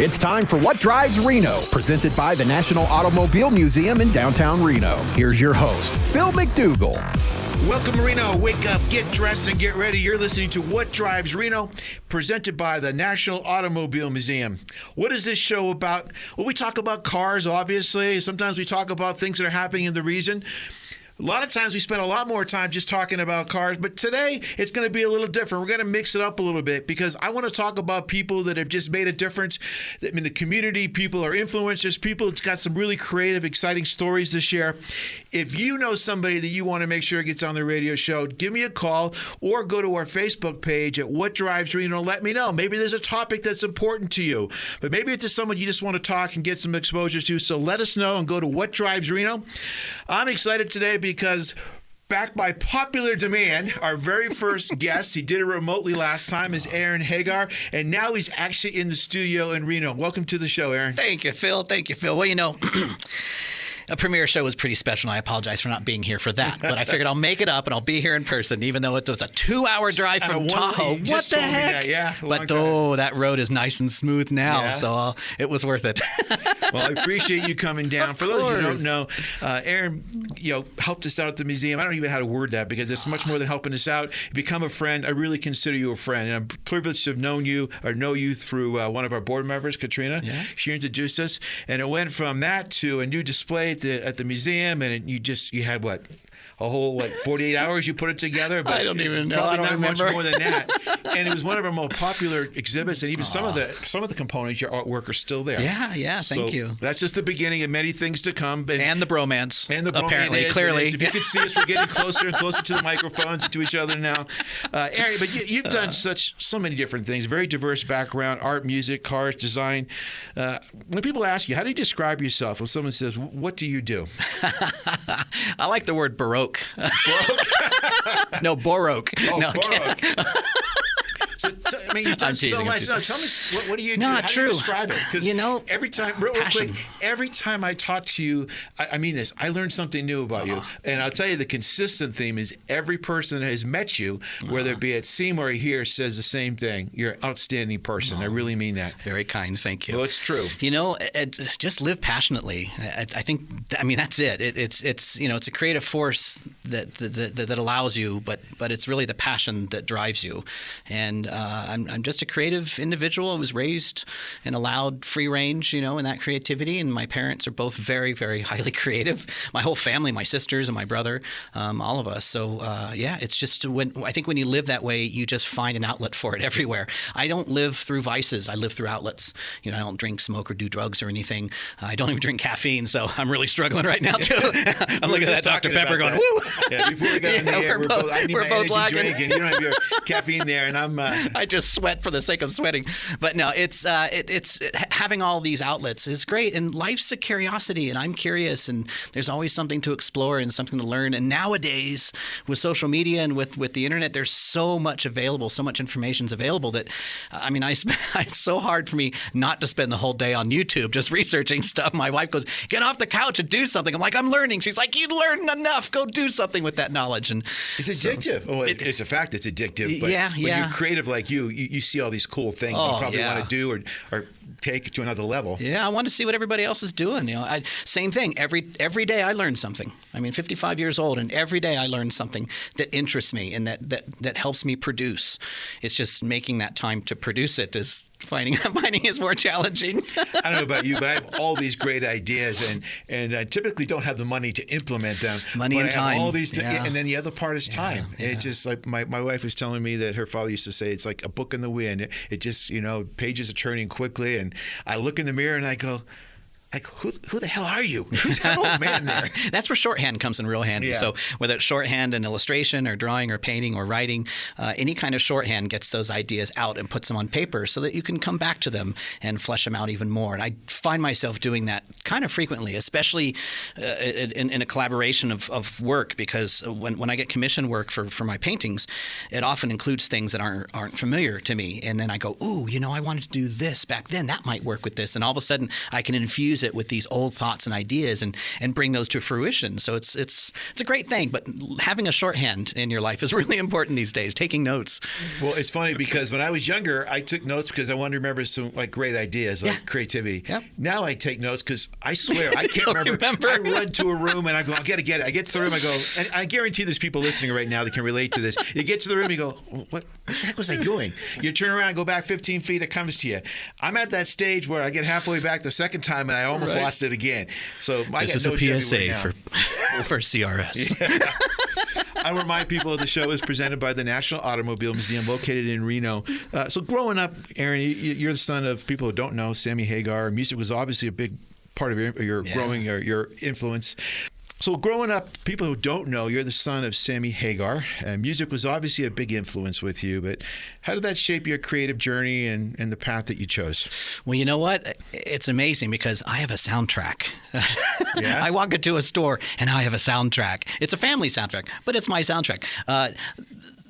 It's time for What Drives Reno, presented by the National Automobile Museum in downtown Reno. Here's your host, Phil MacDougall. Welcome, Reno. Wake up, get dressed, and get ready. You're listening to What Drives Reno, presented by the National Automobile Museum. What is this show about? Well, we talk about cars, obviously. Sometimes we talk about things that are happening in the region. A lot of times we spend a lot more time just talking about cars, but today it's going to be a little different. We're going to mix it up a little bit because I want to talk about people that have just made a difference in the community. People are influencers. People that's got some really creative, exciting stories to share. If you know somebody that you want to make sure gets on the radio show, give me a call or go to our Facebook page at What Drives Reno. Let me know. Maybe there's a topic that's important to you, but maybe it's just someone you just want to talk and get some exposure to. So let us know and go to What Drives Reno. I'm excited today because back by popular demand, our very first guest, he did it remotely last time, is Aaron Hagar, and now he's actually in the studio in Reno. Welcome to the show, Aaron. Thank you, Phil. Well, you know, a premiere show was pretty special, and I apologize for not being here for that. But I figured I'll make it up, and I'll be here in person, even though it was a 2-hour drive from Tahoe. What the heck? Yeah, but that road is nice and smooth now, so it was worth it. Well, I appreciate you coming down. For those who don't know, Aaron, helped us out at the museum. I don't even know how to word that because it's much more than helping us out. You become a friend. I really consider you a friend, and I'm privileged to have know you through one of our board members, Katrina. Yeah. She introduced us, and it went from that to a new display at the museum, and you had what? A whole 48 hours you put it together? But I don't even know. Probably I don't not remember. much more than that. And it was one of our most popular exhibits, and even some of the components, your artwork, are still there. Yeah. Thank you. That's just the beginning of many things to come. And the bromance. Apparently, is, clearly. If you could see us, we're getting closer and closer to the microphones and to each other now. Aaron, but you've done so many different things. Very diverse background: art, music, cars, design. When people ask you, how do you describe yourself? When someone says, "What do you do?" I like the word baroque. No, Baroque. Oh, no, Baroque. So, you've done so much. No, tell me, what do you do? How do you describe it? Because every time, real quick, every time I talk to you, I mean this, I learn something new about you. And I'll tell you, the consistent theme is every person that has met you, whether it be at SEMA or here, says the same thing. You're an outstanding person. I really mean that. Very kind. Thank you. Well, it's true. Just live passionately. I think, that's it. It's a creative force that allows you, but it's really the passion that drives you. And I'm just a creative individual. I was raised and allowed free range, in that creativity. And my parents are both very, very highly creative. My whole family, my sisters and my brother, all of us. So, it's just when you live that way, you just find an outlet for it everywhere. I don't live through vices. I live through outlets. I don't drink, smoke, or do drugs or anything. I don't even drink caffeine. So I'm really struggling right now, too. I'm looking at that Dr. Pepper going, woo! Yeah, before we got in the air, I need my energy drink, and you don't have your caffeine there, and I'm... I just sweat for the sake of sweating. But no, it's having all these outlets is great. And life's a curiosity, and I'm curious, and there's always something to explore and something to learn. And nowadays, with social media and with the internet, there's so much available, so much information's available that, it's so hard for me not to spend the whole day on YouTube just researching stuff. My wife goes, get off the couch and do something. I'm like, I'm learning. She's like, you learned enough. Go do something with that knowledge. And it's addictive. It's a fact it's addictive. But when you're creative like you see all these cool things you probably want to do or take it to another level. Yeah, I want to see what everybody else is doing. Same thing. Every day I learn something. 55 years old, and every day I learn something that interests me and that helps me produce. It's just making that time to produce it is finding is more challenging. I don't know about you, but I have all these great ideas, and I typically don't have the money to implement them. Money and time. I have all these, and then the other part is time. Yeah. It just like my wife was telling me that her father used to say, it's like a book in the wind. It just pages are turning quickly, and I look in the mirror and I go, like, who the hell are you? Who's that old man there? That's where shorthand comes in real handy. Yeah. So whether it's shorthand in illustration or drawing or painting or writing, any kind of shorthand gets those ideas out and puts them on paper so that you can come back to them and flesh them out even more. And I find myself doing that kind of frequently, especially in a collaboration of work, because when I get commission work for my paintings, it often includes things that aren't familiar to me. And then I go, ooh, I wanted to do this back then. That might work with this. And all of a sudden, I can infuse infuse it with these old thoughts and ideas and bring those to fruition. So it's a great thing. But having a shorthand in your life is really important these days. Taking notes. Well, it's funny because when I was younger, I took notes because I wanted to remember some like great ideas, like creativity. Yep. Now I take notes because I swear I can't remember. I run to a room and I go, I got to get it. I get to the room, I go, and I guarantee there's people listening right now that can relate to this. You get to the room, you go, what the heck was I doing? You turn around, go back 15 feet, it comes to you. I'm at that stage where I get halfway back the second time and I almost lost it again. So this is a PSA for CRS. Yeah. I remind people the show is presented by the National Automobile Museum located in Reno. So growing up, Aaron, you're the son of people who don't know Sammy Hagar. Music was obviously a big part of your growing your influence. So growing up, people who don't know, you're the son of Sammy Hagar. Music was obviously a big influence with you, but how did that shape your creative journey and the path that you chose? Well, you know what? It's amazing because I have a soundtrack. Yeah? I walk into a store and I have a soundtrack. It's a family soundtrack, but it's my soundtrack.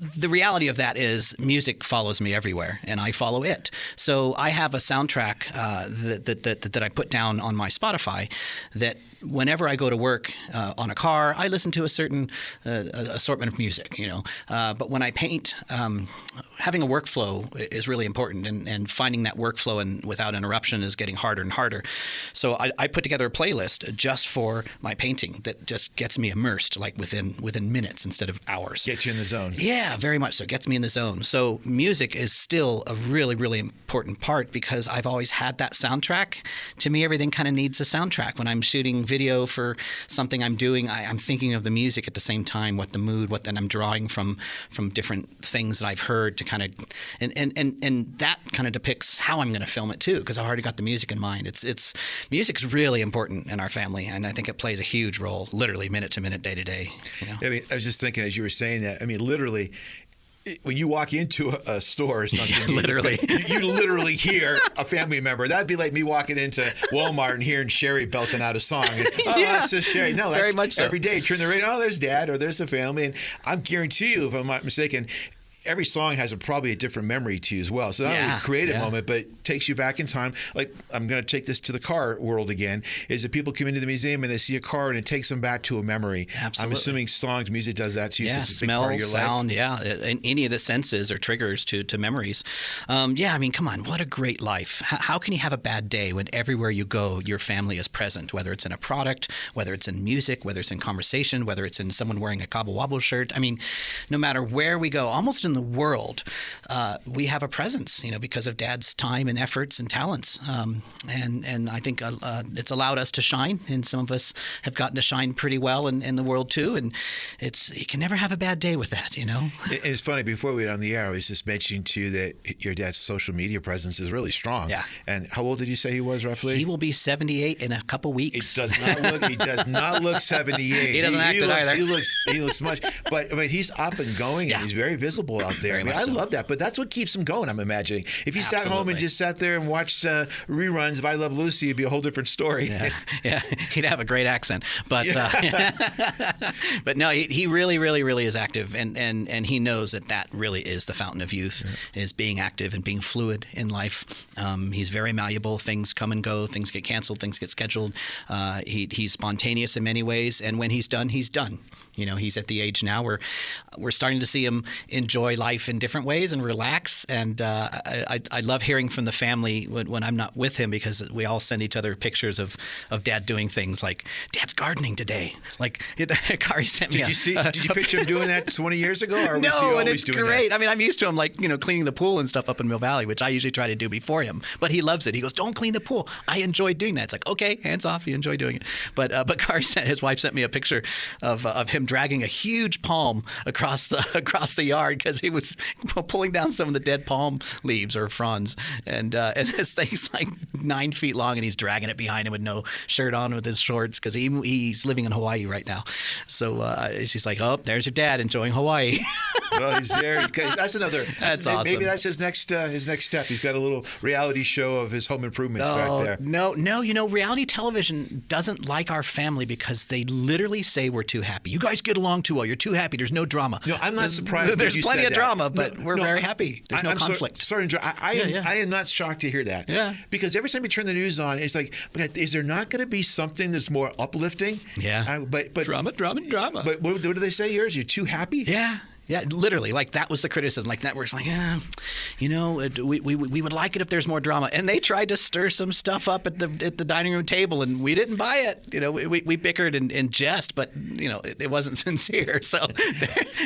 The reality of that is music follows me everywhere, and I follow it. So I have a soundtrack that I put down on my Spotify that whenever I go to work on a car, I listen to a certain assortment of music, But when I paint, having a workflow is really important, and finding that workflow and without interruption is getting harder and harder. So I put together a playlist just for my painting that just gets me immersed, like within minutes instead of hours. Get you in the zone. Yeah, very much so. Gets me in the zone. So music is still a really, really important part because I've always had that soundtrack. To me, everything kind of needs a soundtrack. When I'm shooting video for something I'm doing, I'm thinking of the music at the same time, what the mood, then I'm drawing from different things that I've heard to kind of, and that kind of depicts how I'm going to film it too, because I've already got the music in mind. Music's really important in our family, and I think it plays a huge role, literally minute to minute, day to day. I mean, I was just thinking as you were saying that. I mean, literally, when you walk into a store or something, you literally hear a family member. That'd be like me walking into Walmart and hearing Sherry belting out a song. And, that's just Sherry. No, that's very much so. Every day. You turn the radio, there's Dad, or there's the family. And I guarantee you, if I'm not mistaken, every song has probably a different memory to you as well. So not only a creative moment, but it takes you back in time. Like, I'm going to take this to the car world again, is that people come into the museum and they see a car and it takes them back to a memory. Absolutely. I'm assuming songs, music does that to you. Yeah, so it's a smell, big part of your sound, life. and any of the senses or triggers to memories. I mean, come on, what a great life. How can you have a bad day when everywhere you go, your family is present, whether it's in a product, whether it's in music, whether it's in conversation, whether it's in someone wearing a Cabo Wabo shirt. I mean, no matter where we go, almost in the world, we have a presence, because of Dad's time and efforts and talents. And I think it's allowed us to shine, and some of us have gotten to shine pretty well in the world too. And you can never have a bad day with that, It's funny, before we went on the air, I was just mentioning to you that your dad's social media presence is really strong. Yeah. And how old did you say he was roughly? He will be 78 in a couple weeks. He does not look 78. He doesn't act it either. He looks much, but I mean, he's up and going, and he's very visible out there. I love that, but that's what keeps him going, I'm imagining. If he sat home and just sat there and watched reruns of I Love Lucy, it'd be a whole different story. Yeah. He'd have a great accent. But but no, he really, really, really is active, and he knows that really is the fountain of youth, is being active and being fluid in life. He's very malleable. Things come and go. Things get canceled. Things get scheduled. He's spontaneous in many ways, and when he's done, he's done. He's at the age now where we're starting to see him enjoy life in different ways and relax. And I love hearing from the family when I'm not with him, because we all send each other pictures of Dad doing things like, Dad's gardening today. Like, Kari sent me. Did you picture him doing that 20 years ago? Or was he no, always and it's doing great. that? I mean, I'm used to him cleaning the pool and stuff up in Mill Valley, which I usually try to do before him. But he loves it. He goes, "Don't clean the pool. I enjoy doing that." It's like, okay, hands off. You enjoy doing it. But Kari his wife sent me a picture of him dragging a huge palm across the yard, because he was pulling down some of the dead palm leaves or fronds, and this thing's like 9 feet long, and he's dragging it behind him with no shirt on, with his shorts, because he's living in Hawaii right now. So she's like, "Oh, there's your dad enjoying Hawaii." Well, he's there. That's another. That's awesome. Maybe that's his next step. He's got a little reality show of his home improvements back there. No. Reality television doesn't like our family because they literally say we're too happy. You guys get along too well. You're too happy. There's no drama. No, I'm not surprised. There's you plenty said of drama, but we're very happy. There's no conflict. Sorry, I am not shocked to hear that. Yeah. Because every every time you turn the news on, it's like, but is there not going to be something that's more uplifting? Yeah. But drama. But what do they say? Yours? You're too happy? Yeah. Yeah, literally, like that was the criticism. Like networks, like, we would like it if there's more drama. And they tried to stir some stuff up at the dining room table, and we didn't buy it. We bickered in jest, but it wasn't sincere. So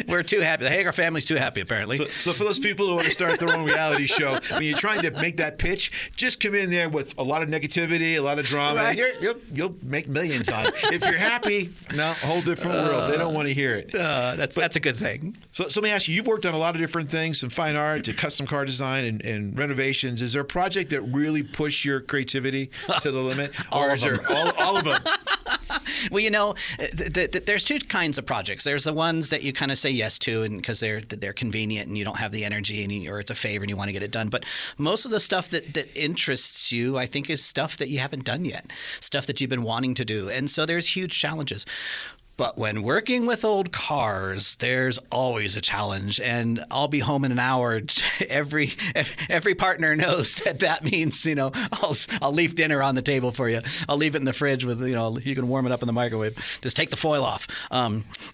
we're too happy. The Hagar family's too happy, apparently. So for those people who want to start their own reality show, when you're trying to make that pitch, just come in there with a lot of negativity, a lot of drama, right. and you'll make millions on it. If you're happy, no, a whole different world. They don't want to hear it. That's a good thing. So let me ask you, you've worked on a lot of different things, from fine art to custom car design and renovations. Is there a project that really pushed your creativity to the limit? All of them. All of them? Well, there's two kinds of projects. There's the ones that you kind of say yes to, and because they're convenient and you don't have the energy, or it's a favor and you want to get it done. But most of the stuff that interests you, I think, is stuff that you haven't done yet, stuff that you've been wanting to do. And so there's huge challenges. But when working with old cars, there's always a challenge, and I'll be home in an hour. Every partner knows that means I'll leave dinner on the table for you. I'll leave it in the fridge with you can warm it up in the microwave. Just take the foil off.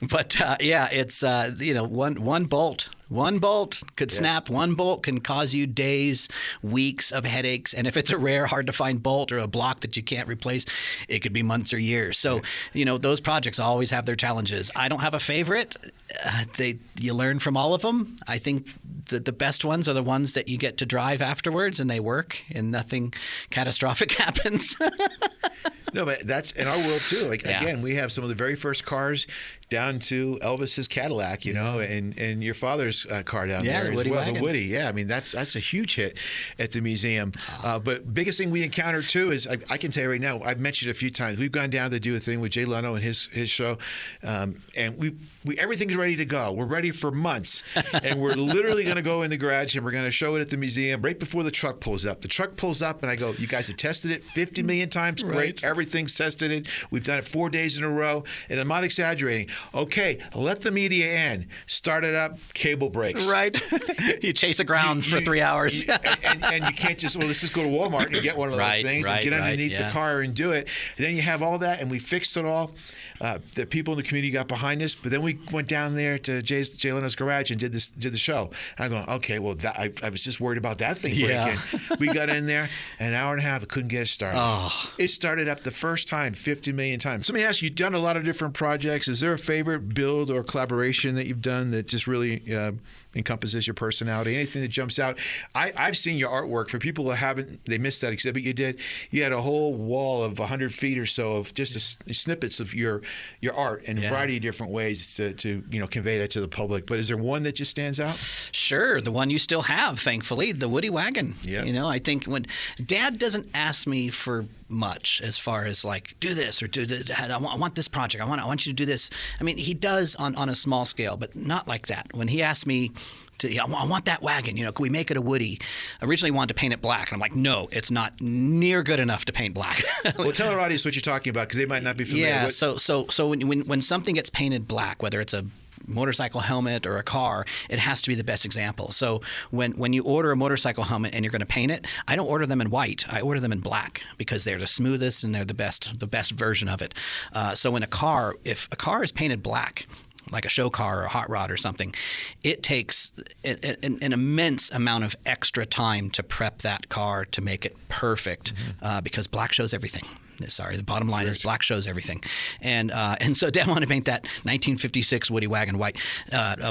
It's one bolt. One bolt could snap. One bolt can cause you days, weeks of headaches. And if it's a rare, hard to find bolt or a block that you can't replace, it could be months or years. So, those projects always have their challenges. I don't have a favorite. You learn from all of them. I think the best ones are the ones that you get to drive afterwards and they work and nothing catastrophic happens. No, but that's in our world too. Again, we have some of the very first cars down to Elvis's Cadillac, and your father's car down there Woody as well, wagon. the Woody. Yeah, I mean that's a huge hit at the museum. But biggest thing we encounter too is I can tell you right now. I've mentioned it a few times. We've gone down to do a thing with Jay Leno and his show, and we everything's ready to go. We're ready for months, and we're literally going to go in the garage and we're going to show it at the museum right before the truck pulls up. The truck pulls up, and I go, "You guys have tested it 50 million times. Great, right. Everything's tested it. We've done it 4 days in a row, and I'm not exaggerating. Okay, let the media in. Start it up. Cable breaks. Right. You chase a ground for 3 hours. and you can't just, let's just go to Walmart and get one of those things and get underneath the car and do it. And then you have all that, and we fixed it all. The people in the community got behind us, but then we went down there to Jay Leno's garage and did the show. I'm going, okay, well, I was just worried about that thing breaking. We got in there, an hour and a half, I couldn't get it started. Oh. It started up the first time 50 million times. So let me ask you, you've done a lot of different projects. Is there a favorite build or collaboration that you've done that just really encompasses your personality? Anything that jumps out? I've seen your artwork. For people who haven't, they missed that exhibit you did. You had a whole wall of 100 feet or so of just snippets of your art in a variety of different ways to convey that to the public. But is there one that just stands out? Sure, the one you still have, thankfully, the Woody wagon. Yeah. I think when Dad doesn't ask me for much as far as like do this or do that. I want this project. I want you to do this. I mean, he does on a small scale, but not like that. When he asked me I want that wagon. Can we make it a Woody? Originally wanted to paint it black, and I'm like, no, it's not near good enough to paint black. Well, tell our audience what you're talking about because they might not be familiar. Yeah. with So when something gets painted black, whether it's a motorcycle helmet or a car, it has to be the best example. So when you order a motorcycle helmet and you're going to paint it, I don't order them in white. I order them in black because they're the smoothest and they're the best version of it. So if a car is painted black, like a show car or a hot rod or something, it takes an immense amount of extra time to prep that car to make it perfect because black shows everything. Sorry, the bottom line is black shows everything. And so Dad wanted to paint that 1956 Woody wagon white,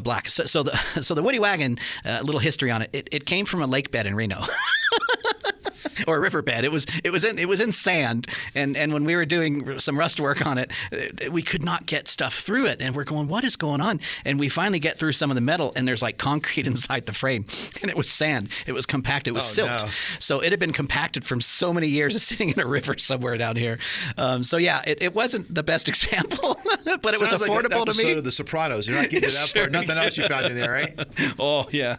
black. So the Woody wagon, a little history on it. It came from a lake bed in Reno. Or a riverbed. It was in sand, and when we were doing some rust work on it, we could not get stuff through it, and we're going, what is going on? And we finally get through some of the metal, and there's like concrete inside the frame, and it was sand. It was compacted. It was silt. No. So it had been compacted from so many years of sitting in a river somewhere down here. It wasn't the best example, but it was affordable to me. Of The Sopranos. You're not getting it up for nothing else you found in there, right? Oh yeah,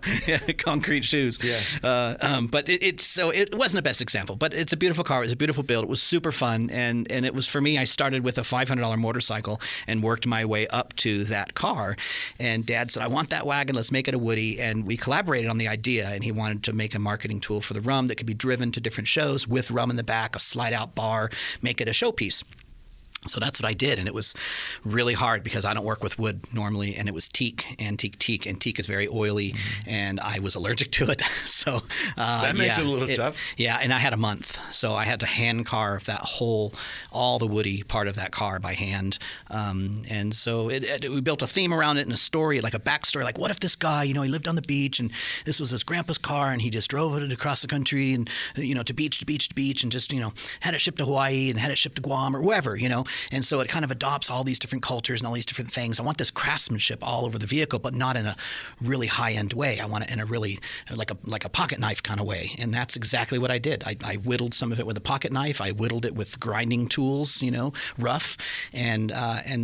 concrete shoes. Yeah. But it wasn't wasn't the best example, but it's a beautiful car. It was a beautiful build. It was super fun, and it was for me. I started with a $500 motorcycle and worked my way up to that car. And Dad said, "I want that wagon. Let's make it a Woody." And we collaborated on the idea. And he wanted to make a marketing tool for the Rum that could be driven to different shows with Rum in the back, a slide-out bar, make it a showpiece. So that's what I did, and it was really hard because I don't work with wood normally, and it was antique teak, and teak is very oily, and I was allergic to it. So that makes it a little tough. Yeah, and I had a month, so I had to hand carve all the woody part of that car by hand, and so we built a theme around it and a story, like a backstory, like what if this guy, he lived on the beach, and this was his grandpa's car, and he just drove it across the country, and to beach to beach to beach, and just had it shipped to Hawaii and had it shipped to Guam or wherever, And so it kind of adopts all these different cultures and all these different things. I want this craftsmanship all over the vehicle, but not in a really high-end way. I want it in a really like a pocket knife kind of way, and that's exactly what I did. I whittled some of it with a pocket knife. I whittled it with grinding tools, rough, and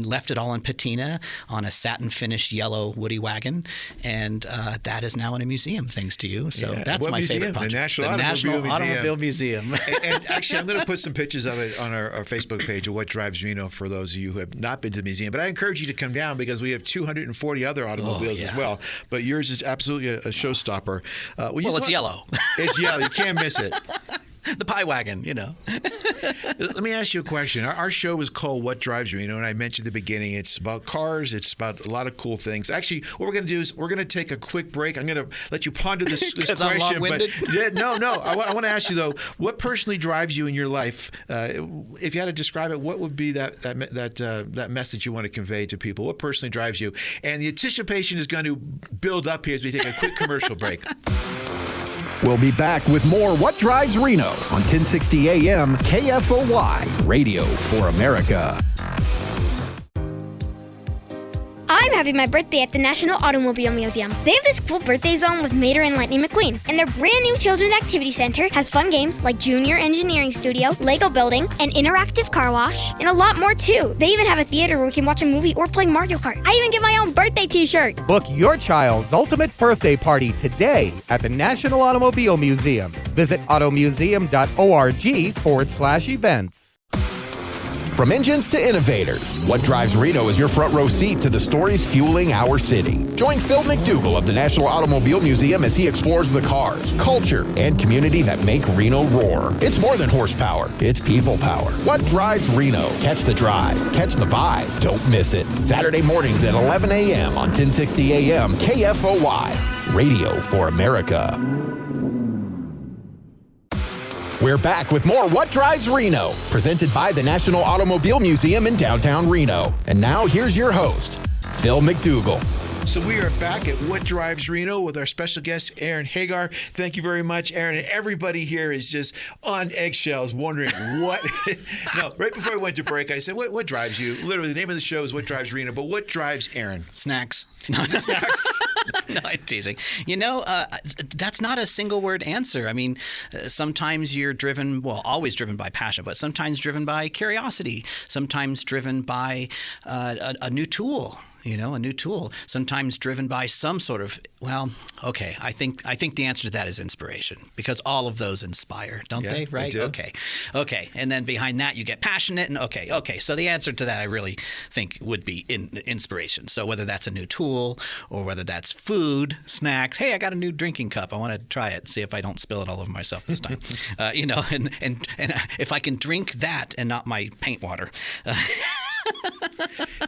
left it all in patina on a satin-finished yellow Woody wagon, and that is now in a museum, thanks to you. So that's my favorite project. The National Automobile Museum. and actually, I'm going to put some pictures of it on our Facebook page of What Drives Reno for those of you who have not been to the museum. But I encourage you to come down because we have 240 other automobiles as well. But yours is absolutely a showstopper. It's yellow. It's yellow. You can't miss it. The pie wagon, Let me ask you a question. Our show is called What Drives Reno, and I mentioned at the beginning it's about cars. It's about a lot of cool things. Actually, what we're going to do is we're going to take a quick break. I'm going to let you ponder this question. I'm long-winded? No. I want to ask you, though, what personally drives you in your life? If you had to describe it, what would be that message you want to convey to people? What personally drives you? And the anticipation is going to build up here as we take a quick commercial break. We'll be back with more What Drives Reno on 1060 AM KFOY, Radio for America. I'm having my birthday at the National Automobile Museum. They have this cool birthday zone with Mater and Lightning McQueen. And their brand new Children's Activity Center has fun games like Junior Engineering Studio, Lego Building, an interactive car wash, and a lot more too. They even have a theater where we can watch a movie or play Mario Kart. I even get my own birthday t-shirt. Book your child's ultimate birthday party today at the National Automobile Museum. Visit automuseum.org/events. From engines to innovators, What Drives Reno is your front row seat to the stories fueling our city. Join Phil MacDougall of the National Automobile Museum as he explores the cars, culture, and community that make Reno roar. It's more than horsepower, it's people power. What Drives Reno? Catch the drive, catch the vibe. Don't miss it. Saturday mornings at 11 a.m. on 1060 a.m. KFOY, Radio for America. We're back with more What Drives Reno, presented by the National Automobile Museum in downtown Reno. And now here's your host, Phil MacDougall. So we are back at What Drives Reno with our special guest, Aaron Hagar. Thank you very much, Aaron. And everybody here is just on eggshells wondering what... No, right before we went to break, I said, what drives you? Literally, the name of the show is What Drives Reno, but what drives Aaron? Snacks. Snacks? No, I'm teasing. That's not a single word answer. I mean, sometimes you're driven, always driven by passion, but sometimes driven by curiosity, sometimes driven by a new tool. A new tool, sometimes driven by some sort of, I think the answer to that is inspiration, because all of those inspire, don't they? Right? They do. Okay. And then behind that, you get passionate, and okay. So the answer to that, I really think, would be inspiration. So whether that's a new tool or whether that's food, snacks. Hey, I got a new drinking cup. I want to try it, see if I don't spill it all over myself this time. And if I can drink that and not my paint water.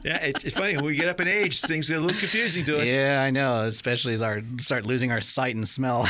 Yeah, it's funny. When we get up in age, things get a little confusing to us. Yeah, I know, especially as start losing our sight and smell.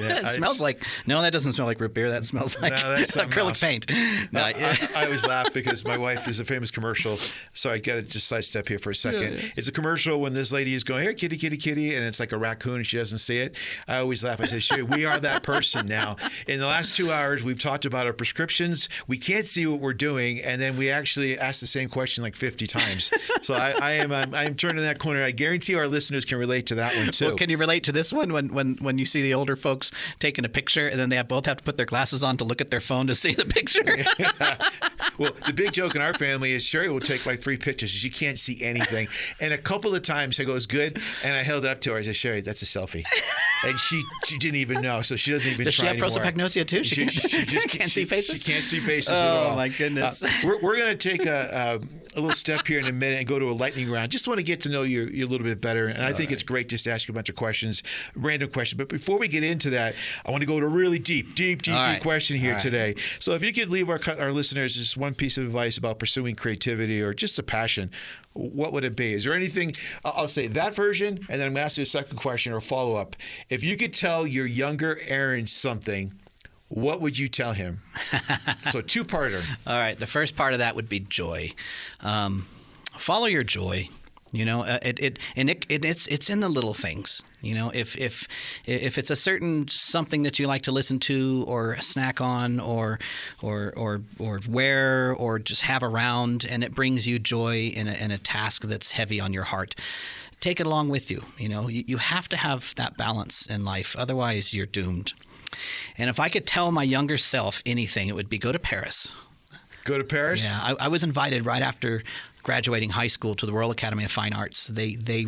Yeah, it smells like... No, that doesn't smell like root beer. That smells like acrylic paint. No, I always laugh because my wife is a famous commercial. So I got to just sidestep here for a second. Yeah. It's a commercial when this lady is going, "Here, kitty, kitty, kitty," and it's like a raccoon and she doesn't see it. I always laugh. I say, "Sure, we are that person now." In the last 2 hours, we've talked about our prescriptions. We can't see what we're doing, and then we actually ask the same question like 50 times. So I'm turning that corner. I guarantee our listeners can relate to that one too. Well, can you relate to this one when you see the older folks taking a picture and then they both have to put their glasses on to look at their phone to see the picture? Well, the big joke in our family is Sherry will take like 3 pictures. She can't see anything. And a couple of times I go, "It's good." And I held up to her. I said, "Sherry, that's a selfie." and she didn't even know, so she doesn't even Does try she have anymore. prosopagnosia too? She just can't see faces? She can't see faces at all. Oh, my goodness. We're going to take a little step here in a minute and go to a lightning round. Just want to get to know you a little bit better, and I think it's great just to ask you a bunch of questions, random questions. But before we get into that, I want to go to a really deep question here today. So if you could leave our listeners just one piece of advice about pursuing creativity or just a passion, what would it be? Is there anything? I'll say that version, and then I'm going to ask you a second question or a follow-up. If you could tell your younger Aaron something, what would you tell him? So two-parter. All right. The first part of that would be joy. Follow your joy. You know, it's in the little things. You know, if it's a certain something that you like to listen to or snack on or wear or just have around, and it brings you joy in a task that's heavy on your heart, take it along with you. You know, you have to have that balance in life. Otherwise, you're doomed. And if I could tell my younger self anything, it would be go to Paris. Go to Paris? Yeah, I was invited right after graduating high school to the Royal Academy of Fine Arts. They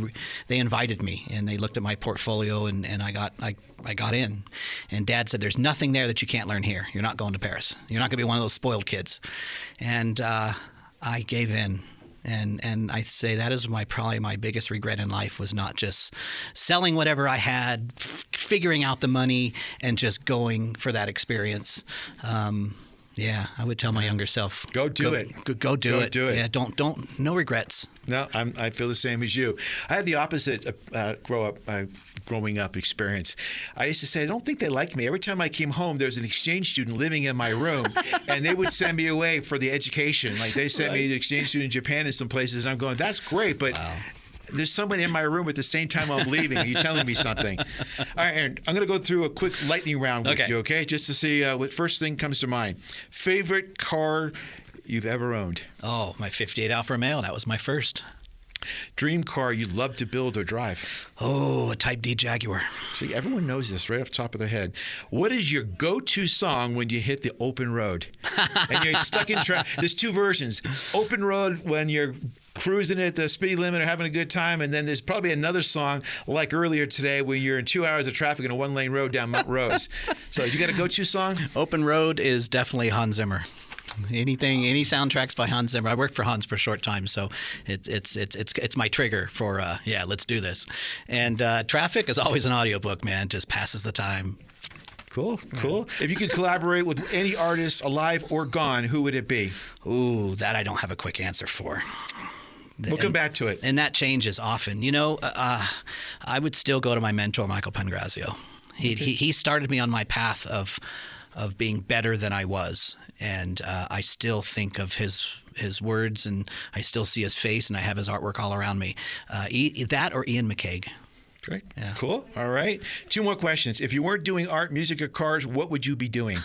invited me, and they looked at my portfolio, and I got in. And Dad said, "There's nothing there that you can't learn here. You're not going to Paris. You're not going to be one of those spoiled kids." And I gave in. And I say that is probably my biggest regret in life, was not just selling whatever I had, figuring out the money, and just going for that experience. Yeah, I would tell my younger self, Go do it. Go do it. Do it. Yeah, don't. No regrets. No, I feel the same as you. I had the opposite growing up experience. I used to say, I don't think they liked me. Every time I came home, there was an exchange student living in my room, and they would send me away for the education. Like they sent me to exchange student in Japan and some places, and I'm going, that's great, but there's somebody in my room at the same time I'm leaving. Are you telling me something? All right, Aaron, I'm going to go through a quick lightning round with you, okay? Just to see what first thing comes to mind. Favorite car you've ever owned? Oh, my 58 Alfa Romeo. That was my first. Dream car you'd love to build or drive? Oh, a Type D Jaguar. See, everyone knows this right off the top of their head. What is your go-to song when you hit the open road? And you're stuck in traffic. There's two versions. Open road when you're cruising at the speed limit or having a good time, and then there's probably another song like earlier today when you're in 2 hours of traffic in a one-lane road down Mount Rose. So you got a go-to song? Open road is definitely Hans Zimmer. Any soundtracks by Hans Zimmer. I worked for Hans for a short time, so it's my trigger for let's do this. And Traffic is always an audiobook, man. Just passes the time. Cool. If you could collaborate with any artist, alive or gone, who would it be? Ooh, that I don't have a quick answer for. We'll come back to it. And that changes often. You know, I would still go to my mentor, Michael Pangrazio. He started me on my path of being better than I was, and I still think of his words, and I still see his face, and I have his artwork all around me. That or Ian McCaig. Great. Yeah. Cool. All right. Two more questions. If you weren't doing art, music, or cars, what would you be doing?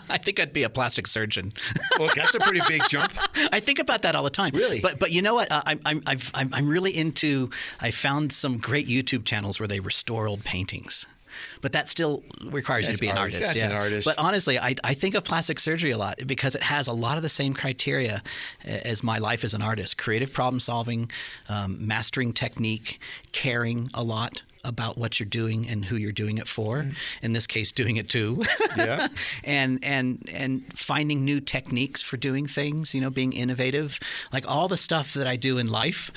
I think I'd be a plastic surgeon. Well, that's a pretty big jump. I think about that all the time. Really? But you know what? I'm really into. I found some great YouTube channels where they restore old paintings. But that still requires you to be an artist. That's an artist. But honestly, I think of plastic surgery a lot because it has a lot of the same criteria as my life as an artist. Creative problem solving, mastering technique, caring a lot about what you're doing and who you're doing it for. In this case, doing it to. Yeah. and finding new techniques for doing things, being innovative. Like all the stuff that I do in life.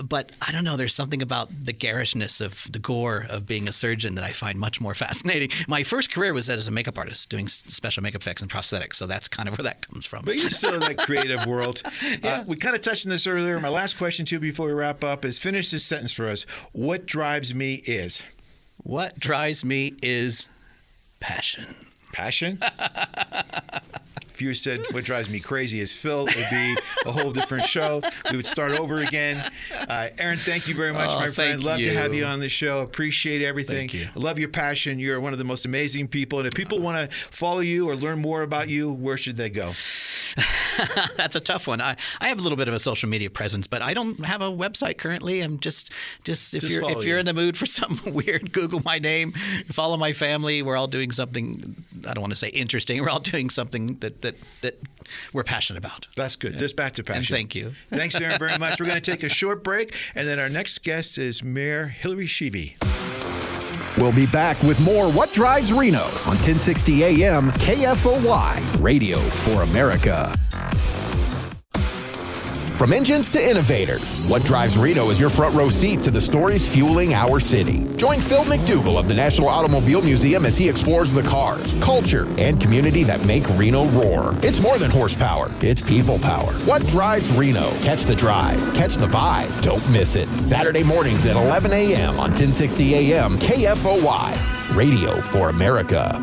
But I don't know, there's something about the garishness of the gore of being a surgeon that I find much more fascinating. My first career was as a makeup artist, doing special makeup effects and prosthetics, so that's kind of where that comes from. But you're still in that creative world. Yeah. We kind of touched on this earlier. My last question, too, before we wrap up is finish this sentence for us. What drives me is? What drives me is passion. Passion? If you said what drives me crazy is Phil, it would be a whole different show. We would start over again. Aaron, thank you very much, my friend. Love to have you on the show. Appreciate everything. Thank you. I love your passion. You're one of the most amazing people. And if people want to follow you or learn more about you, where should they go? That's a tough one. I have a little bit of a social media presence, but I don't have a website currently. I'm just if you're in the mood for something weird, Google my name, follow my family. We're all doing something, I don't want to say interesting. We're all doing something that we're passionate about. That's good. Just back to passion. And thank you. Thanks, Aaron, very much. We're going to take a short break, and then our next guest is Mayor Hillary Schieve. We'll be back with more What Drives Reno on 1060 AM KFOY, Radio for America. From engines to innovators, What Drives Reno is your front row seat to the stories fueling our city. Join Phil MacDougall of the National Automobile Museum as he explores the cars, culture, and community that make Reno roar. It's more than horsepower, it's people power. What Drives Reno? Catch the drive, catch the vibe. Don't miss it. Saturday mornings at 11 a.m. on 1060 a.m. KFOY, Radio for America.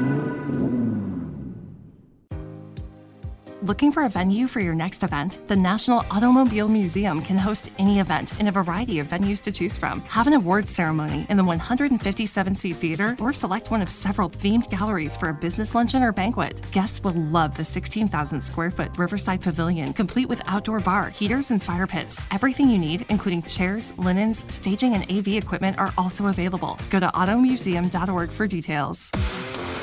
Looking for a venue for your next event? The National Automobile Museum can host any event in a variety of venues to choose from. Have an awards ceremony in the 157-seat theater or select one of several themed galleries for a business luncheon or banquet. Guests will love the 16,000 square foot Riverside Pavilion, complete with outdoor bar, heaters, and fire pits. Everything you need, including chairs, linens, staging, and AV equipment are also available. Go to automuseum.org for details.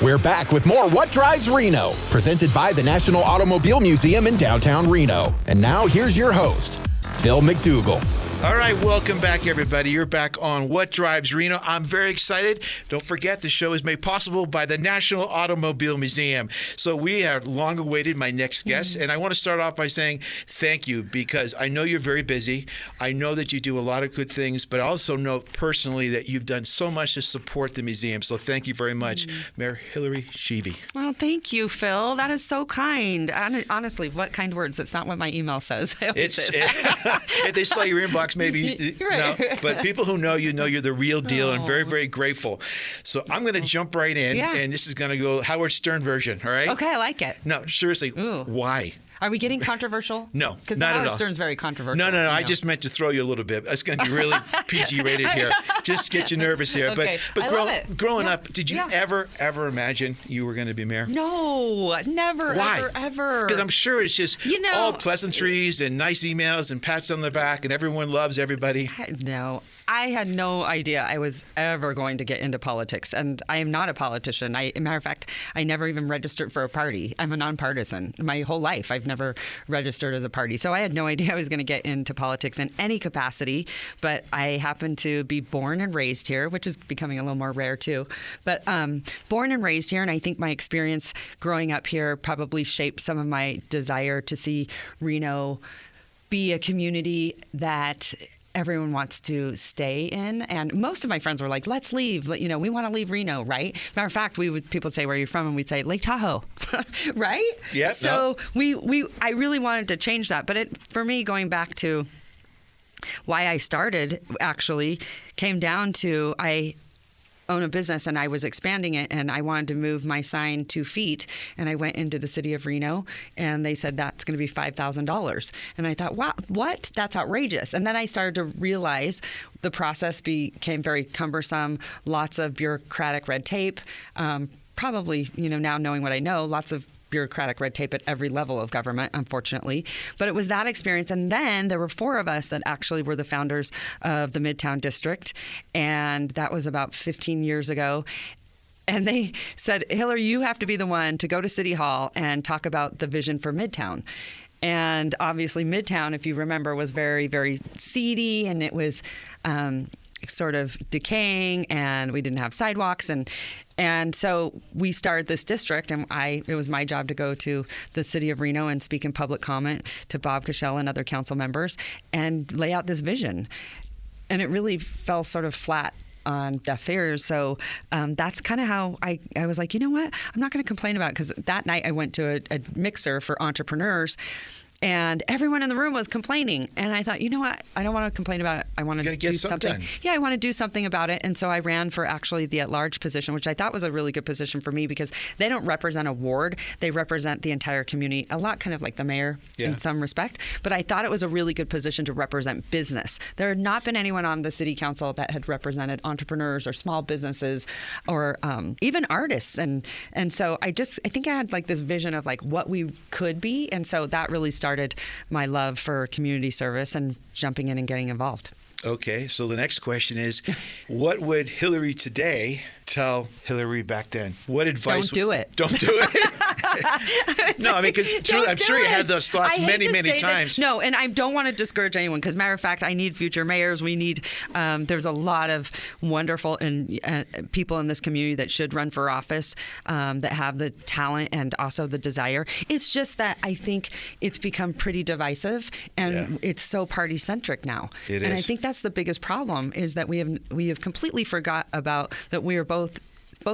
We're back with more What Drives Reno, presented by the National Automobile Museum in downtown Reno. And now here's your host, Phil MacDougall. All right, welcome back, everybody. You're back on What Drives Reno. I'm very excited. Don't forget, the show is made possible by the National Automobile Museum. So we have long awaited my next guest, and I want to start off by saying thank you, because I know you're very busy. I know that you do a lot of good things, but I also know personally that you've done so much to support the museum. So thank you very much, Mayor Hillary Schieve. Well, thank you, Phil. That is so kind. Honestly, what kind words? That's not what my email says. If they saw your inbox, maybe right. No, but people who know you're the real deal, and very, very grateful. So I'm going to jump right in, and this is going to go Howard Stern version, all right? Okay, I like it. No, seriously, why? Are we getting controversial? No, because not Howard at all. Stern's very controversial. No. I just meant to throw you a little bit. It's going to be really PG rated here. Just get you nervous here. Okay. But I love it. growing up, did you ever imagine you were going to be mayor? No, never, Why? ever. Because I'm sure it's just all pleasantries and nice emails and pats on the back and everyone loves everybody. No, I had no idea I was ever going to get into politics, and I am not a politician. As a matter of fact, I never even registered for a party. I'm a nonpartisan. My whole life, I've never registered as a party. So I had no idea I was going to get into politics in any capacity, but I happened to be born and raised here, which is becoming a little more rare too. But born and raised here, and I think my experience growing up here probably shaped some of my desire to see Reno be a community that everyone wants to stay in. And most of my friends were like, let's leave. We want to leave Reno, right? Matter of fact, people would say, where are you from? And we'd say, Lake Tahoe, right? Yeah. So I really wanted to change that. But for me, going back to why I started, actually came down to I own a business and I was expanding it, and I wanted to move my sign 2 feet, and I went into the city of Reno and they said that's going to be $5,000, and I thought, wow, what? That's outrageous. And then I started to realize the process became very cumbersome, lots of bureaucratic red tape, probably now knowing what I know, lots of bureaucratic red tape at every level of government, unfortunately. But it was that experience. And then there were 4 of us that actually were the founders of the Midtown District. And that was about 15 years ago. And they said, Hillary, you have to be the one to go to City Hall and talk about the vision for Midtown. And obviously Midtown, if you remember, was very, very seedy, and it was sort of decaying, and we didn't have sidewalks, and so we started this district, and it was my job to go to the city of Reno and speak in public comment to Bob Cashell and other council members and lay out this vision. And it really fell sort of flat on deaf ears. So that's kind of how I was like, you know what? I'm not going to complain about it, because that night I went to a mixer for entrepreneurs, and everyone in the room was complaining. And I thought, you know what? I don't want to complain about it. I want to do something. Yeah, I want to do something about it. And so I ran for actually the at-large position, which I thought was a really good position for me, because they don't represent a ward. They represent the entire community, a lot kind of like the mayor in some respect. But I thought it was a really good position to represent business. There had not been anyone on the city council that had represented entrepreneurs or small businesses or even artists. And so I think I had like this vision of like what we could be. And so that really started my love for community service and jumping in and getting involved. Okay, so the next question is, what would Hillary today tell Hillary back then? What advice? Don't do it. Don't do it. No, I mean, because I'm sure you had those thoughts many times. No, and I don't want to discourage anyone, because matter of fact, I need future mayors. We need, there's a lot of wonderful people in this community that should run for office, that have the talent and also the desire. It's just that I think it's become pretty divisive, and it's so party-centric now. It and is. I think that's the biggest problem, is that we have completely forgot about that we are both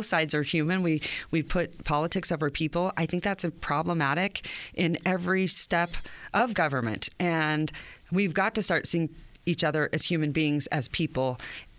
sides are human. We put politics over people. I think that's problematic in every step of government. And we've got to start seeing each other as human beings, as people,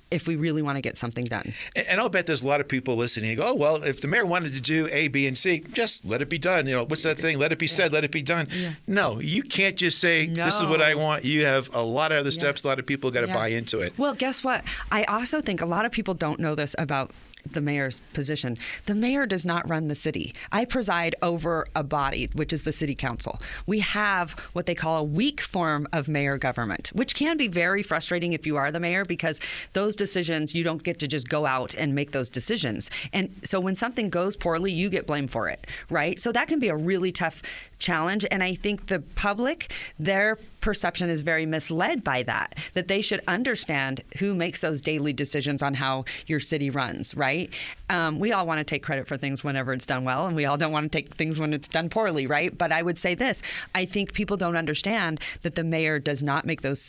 if we really want to get something done. And I'll bet there's a lot of people listening and go, oh, well, if the mayor wanted to do A, B, and C, just let it be done. You know, what's that thing? Let it be said, let it be done. Yeah. No, you can't just say, this is what I want. You have a lot of other steps. A lot of people got to buy into it. Well, guess what? I also think a lot of people don't know this about the mayor's position. The mayor does not run the city. I preside over a body, which is the city council. We have what they call a weak form of mayor government, which can be very frustrating if you are the mayor, because those decisions, you don't get to just go out and make those decisions. And so when something goes poorly, you get blamed for it, right? So that can be a really tough challenge. And I think the public, their perception is very misled by that they should understand who makes those daily decisions on how your city runs, right? We all want to take credit for things whenever it's done well, and we all don't want to take things when it's done poorly, right? But I would say this, I think people don't understand that the mayor does not make those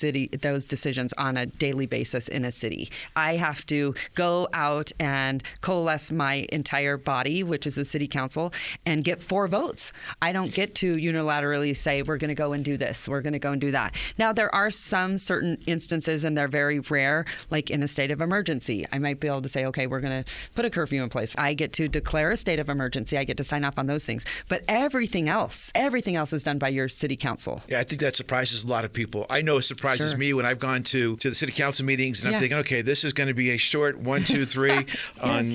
decisions on a daily basis in a city. I have to go out and coalesce my entire body, which is the city council, and get 4 votes. I don't get to unilaterally say, we're going to go and do this, we're going to go and do that. Now, there are some certain instances, and they're very rare, like in a state of emergency. I might be able to say, okay, we're going to put a curfew in place. I get to declare a state of emergency. I get to sign off on those things. But everything else is done by your city council. Yeah, I think that surprises a lot of people. I know it surprises me when I've gone to the city council meetings, and I'm thinking, okay, this is going to be a short 1, 2, 3.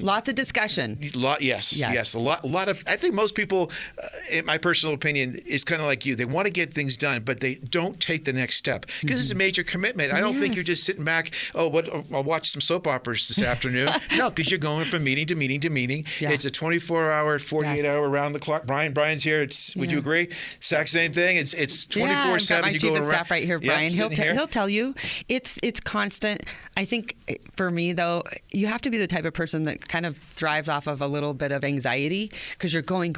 Lots of discussion. Yes. A lot of. I think most people, in my personal opinion, is kind of like you. They want to get things done, but they don't take the next step because it's a major commitment. I don't think you're just sitting back. Oh, I'll watch some soap operas this afternoon. No, because you're going from meeting to meeting to meeting. Yeah. It's a 24-hour, 48-hour around the clock. Brian's here. Would you agree? Exact same thing. It's 24/7. I've got my you chief go of around. staff right here, Brian. He'll tell you. It's constant. I think for me though, you have to be the type of person that kind of thrives off of a little bit of anxiety, because you're going,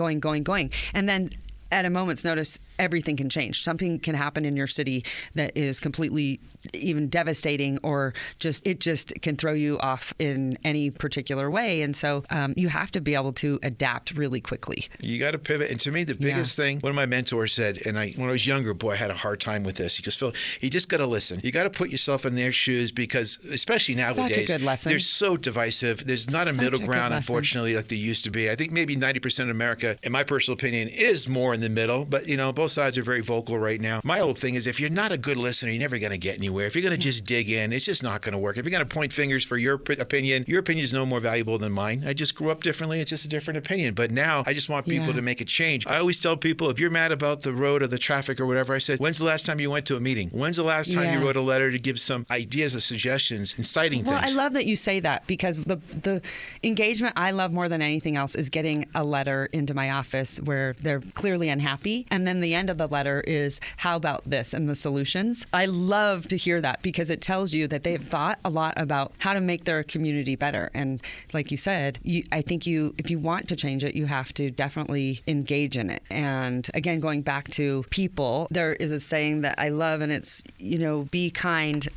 and then at a moment's notice, everything can change. Something can happen in your city that is completely even devastating, or it just can throw you off in any particular way. And so you have to be able to adapt really quickly. You got to pivot. And to me, the biggest thing, one of my mentors said, and when I was younger, boy, I had a hard time with this. He goes, Phil, you just got to listen. You got to put yourself in their shoes, because especially nowadays, such a good lesson. They're so divisive. There's not a middle ground, unfortunately, like there used to be. I think maybe 90% of America, in my personal opinion, is more in the middle. But, both sides are very vocal right now. My whole thing is, if you're not a good listener, you're never going to get anywhere. If you're going to just dig in, it's just not going to work. If you're going to point fingers for your opinion is no more valuable than mine. I just grew up differently. It's just a different opinion. But now I just want people to make a change. I always tell people, if you're mad about the road or the traffic or whatever, I said, when's the last time you went to a meeting? When's the last time you wrote a letter to give some ideas or suggestions, inciting things? Well, I love that you say that, because the engagement I love more than anything else is getting a letter into my office where they're clearly unhappy, and then the end of the letter is, how about this, and the solutions. I love to hear that, because it tells you that they've thought a lot about how to make their community better. And like you said, I think if you want to change it, you have to definitely engage in it. And again, going back to people, there is a saying that I love, and it's, be kind,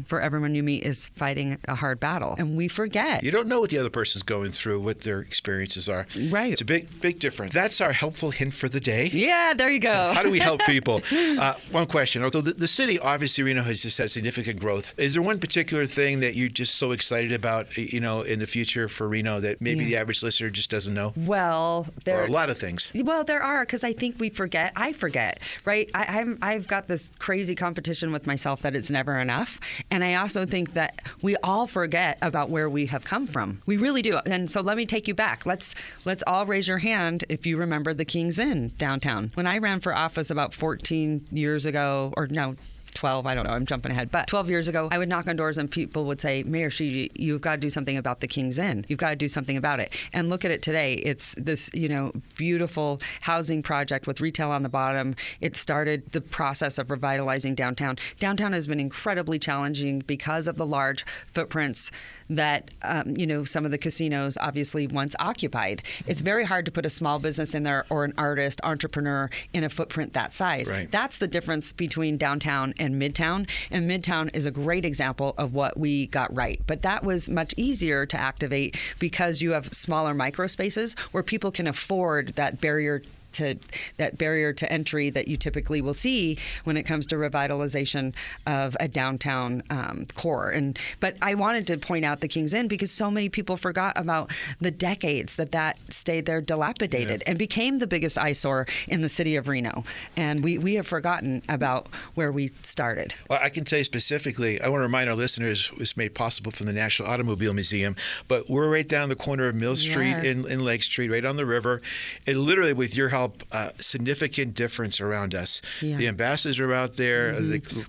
for everyone you meet is fighting a hard battle. And we forget. You don't know what the other person's going through, what their experiences are. Right. It's a big difference. That's our helpful hint for the day. Yeah, there you go. How do we help people? One question. So the city, obviously, Reno has just had significant growth. Is there one particular thing that you're just so excited about, in the future for Reno that maybe the average listener just doesn't know? Well, there are a lot of things. Well, there are, because I think we forget. I forget, right? I've got this crazy competition with myself that it's never enough. And I also think that we all forget about where we have come from. We really do. And so let me take you back. Let's all raise your hand if you remember the King's Inn downtown. When I ran for office about 14 years ago, or no, 12, I don't know, I'm jumping ahead, but 12 years ago, I would knock on doors and people would say, Mayor Schieve, you've got to do something about the King's Inn. You've got to do something about it. And look at it today. It's this, beautiful housing project with retail on the bottom. It started the process of revitalizing downtown. Downtown has been incredibly challenging because of the large footprints that, some of the casinos obviously once occupied. It's very hard to put a small business in there or an artist, entrepreneur in a footprint that size. Right. That's the difference between downtown and Midtown. And Midtown is a great example of what we got right. But that was much easier to activate because you have smaller micro spaces where people can afford that barrier to entry that you typically will see when it comes to revitalization of a downtown core. But I wanted to point out the King's Inn because so many people forgot about the decades that stayed there dilapidated and became the biggest eyesore in the city of Reno. And we have forgotten about where we started. Well, I can tell you specifically, I want to remind our listeners it was made possible from the National Automobile Museum, but we're right down the corner of Mill Street in Lake Street, right on the river. And literally with your help, significant difference around us. Yeah. The ambassadors are out there.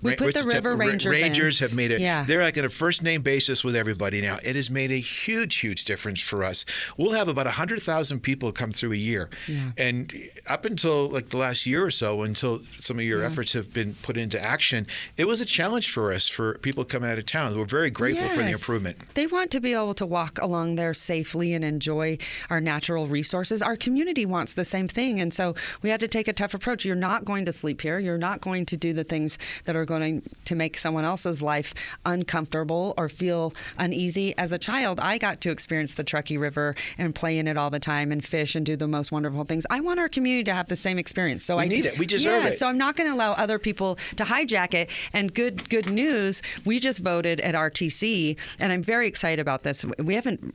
We put the River Rangers have made it. Yeah. They're like on a first name basis with everybody now. It has made a huge, huge difference for us. We'll have about 100,000 people come through a year. Yeah. And up until like the last year or so, until some of your efforts have been put into action, it was a challenge for us, for people coming out of town. We're very grateful for the improvement. They want to be able to walk along there safely and enjoy our natural resources. Our community wants the same thing. And so we had to take a tough approach. You're not going to sleep here. You're not going to do the things that are going to make someone else's life uncomfortable or feel uneasy. As a child, I got to experience the Truckee River and play in it all the time and fish and do the most wonderful things. I want our community to have the same experience. So we need it. We deserve it. So I'm not going to allow other people to hijack it. And good news, we just voted at RTC, and I'm very excited about this. We haven't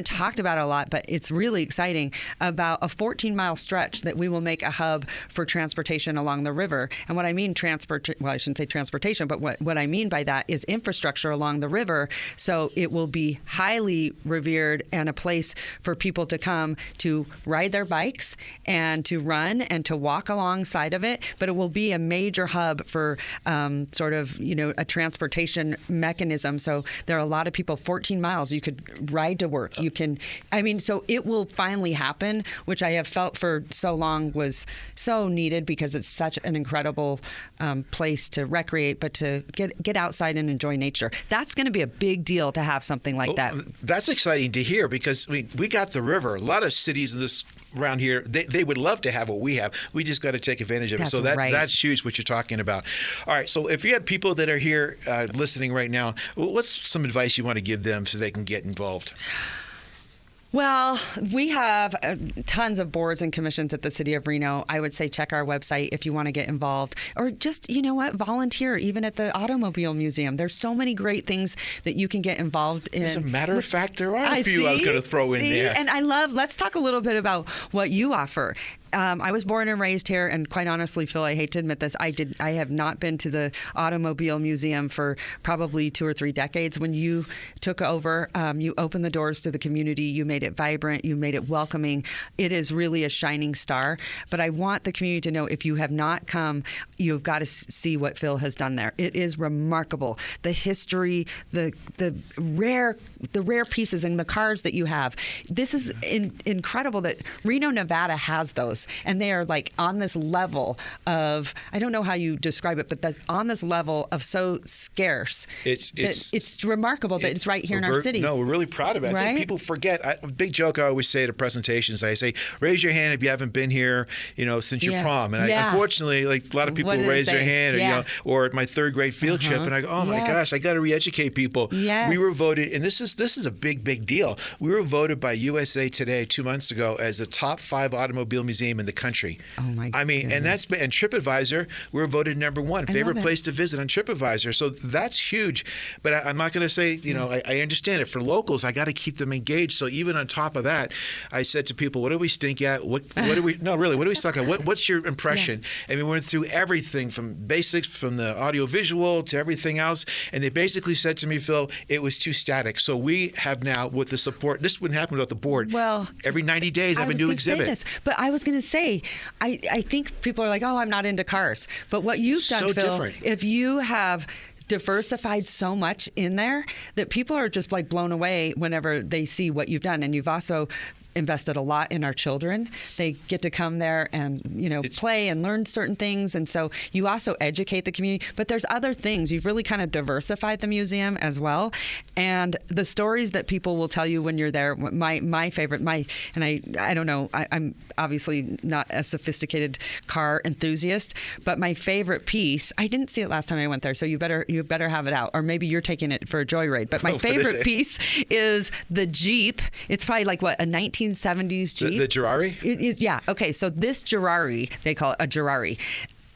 talked about it a lot, but it's really exciting, about a 14-mile stretch that we will make a hub for transportation along the river. And what I mean I shouldn't say transportation, but what I mean by that is infrastructure along the river. So it will be highly revered and a place for people to come to ride their bikes and to run and to walk alongside of it. But it will be a major hub for a transportation mechanism. So there are a lot of people, 14 miles, you could ride to work. So it will finally happen, which I have felt for so long was so needed because it's such an incredible place to recreate, but to get outside and enjoy nature. That's going to be a big deal to have something like that. That's exciting to hear because we got the river. A lot of cities in this around here, they would love to have what we have. We just got to take advantage of it. So that's huge what you're talking about. All right. So if you have people that are here listening right now, what's some advice you want to give them so they can get involved? Well, we have tons of boards and commissions at the City of Reno. I would say check our website if you want to get involved. Or just, volunteer, even at the Automobile Museum. There's so many great things that you can get involved in. As a matter of fact, there are a few I was going to throw in there. And let's talk a little bit about what you offer. I was born and raised here, and quite honestly, Phil, I hate to admit this, I have not been to the Automobile Museum for probably 2 or 3 decades. When you took over, you opened the doors to the community, you made it vibrant, you made it welcoming. It is really a shining star. But I want the community to know, if you have not come, you've got to see what Phil has done there. It is remarkable. The history, the rare pieces and the cars that you have. This is incredible that Reno, Nevada has those. And they are like on this level of, I don't know how you describe it, but that's on this level of so scarce. It's remarkable that it's right here in our city. No, we're really proud of it. Right? I think people forget. A big joke I always say at presentations, I say, raise your hand if you haven't been here, since your prom. And unfortunately, like a lot of people raise their hand, or at my 3rd grade field trip, and I go, oh my gosh, I got to re-educate people. Yes. We were voted, and this is a big deal. We were voted by USA Today 2 months ago as the top 5 automobile museum in the country. Oh my God. And TripAdvisor, we were voted number 1 favorite place to visit on TripAdvisor. So that's huge. But I'm not going to say, I understand it. For locals, I got to keep them engaged. So even on top of that, I said to people, what do we stink at? What do we suck at? What's your impression? And we went through everything from basics, from the audio visual to everything else. And they basically said to me, Phil, it was too static. So we have now, with the support, this wouldn't happen without the board. Well, every 90 days, have a new exhibit. But I was going to say, I think people are like, oh, I'm not into cars. But what you've done, So Phil, different. if you have diversified so much in there that people are just like blown away whenever they see what you've done. And you've also invested a lot in our children. They get to come there and, play and learn certain things. And so you also educate the community. But there's other things. You've really kind of diversified the museum as well. And the stories that people will tell you when you're there, my favorite, and I don't know, I'm obviously not a sophisticated car enthusiast, but my favorite piece, I didn't see it last time I went there, so you better have it out. Or maybe you're taking it for a joyride. But my favorite piece is the Jeep. It's probably like, what, a 1970s Jeep? The Girari? Yeah. Okay. So this Girari, they call it a Girari.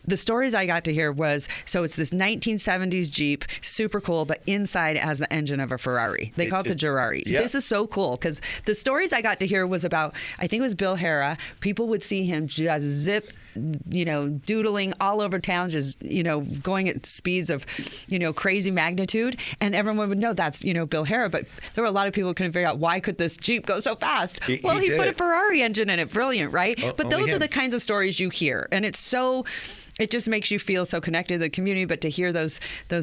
The stories I got to hear was, so it's this 1970s Jeep, super cool, but inside it has the engine of a Ferrari. They call it the Girari. Yeah. This is so cool because the stories I got to hear was about, I think it was Bill Hara. People would see him just zip, doodling all over town, just, going at speeds of, crazy magnitude. And everyone would know that's, Bill Hara. But there were a lot of people who couldn't figure out why could this Jeep go so fast? He put a Ferrari engine in it. Brilliant, right? But those are the kinds of stories you hear. And it just makes you feel so connected to the community, but to hear those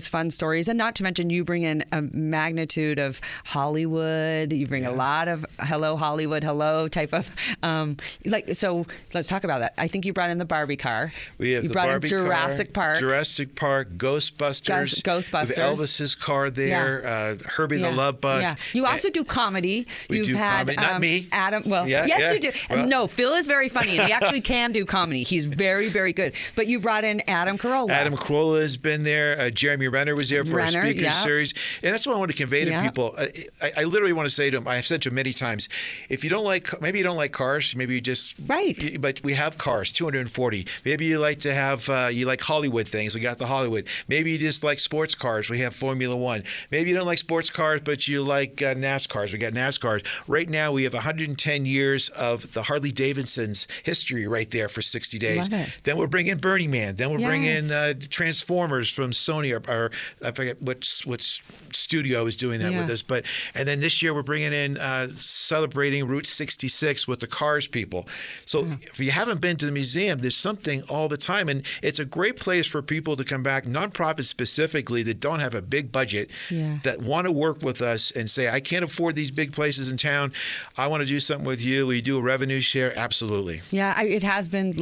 fun stories, and not to mention you bring in a magnitude of Hollywood. You bring a lot of hello Hollywood, hello type of so let's talk about that. I think you brought in the Barbie car. We have you the brought Barbie in Jurassic car, Park. Jurassic Park, Ghostbusters. Ghostbusters. With Elvis's car there. Herbie the Love Bug. Yeah. You also do comedy. We do comedy. Not me. Adam. Well, yes, you do. Well, no, Phil is very funny, and he actually can do comedy. He's very, very good. But you brought in Adam Carolla. Adam Carolla has been there. Jeremy Renner was there for our speaker series. And that's what I want to convey to people. I literally want to say to them, I've said to them many times, if you don't like, maybe you don't like cars, maybe you just, right. But we have cars, 240. Maybe you like to have, you like Hollywood things. We got the Hollywood. Maybe you just like sports cars. We have Formula One. Maybe you don't like sports cars, but you like NASCARs. We got NASCARs. Right now, we have 110 years of the Harley Davidson's history right there for 60 days. Love it. Then we'll bring in Burning Man. Then we'll bring in Transformers from Sony, or I forget what studio is doing that with us. And then this year we're bringing in celebrating Route 66 with the Cars people. So if you haven't been to the museum, there's something all the time, and it's a great place for people to come back, nonprofits specifically that don't have a big budget, that want to work with us and say, I can't afford these big places in town. I want to do something with you. Will you do a revenue share? Absolutely. Yeah, it has been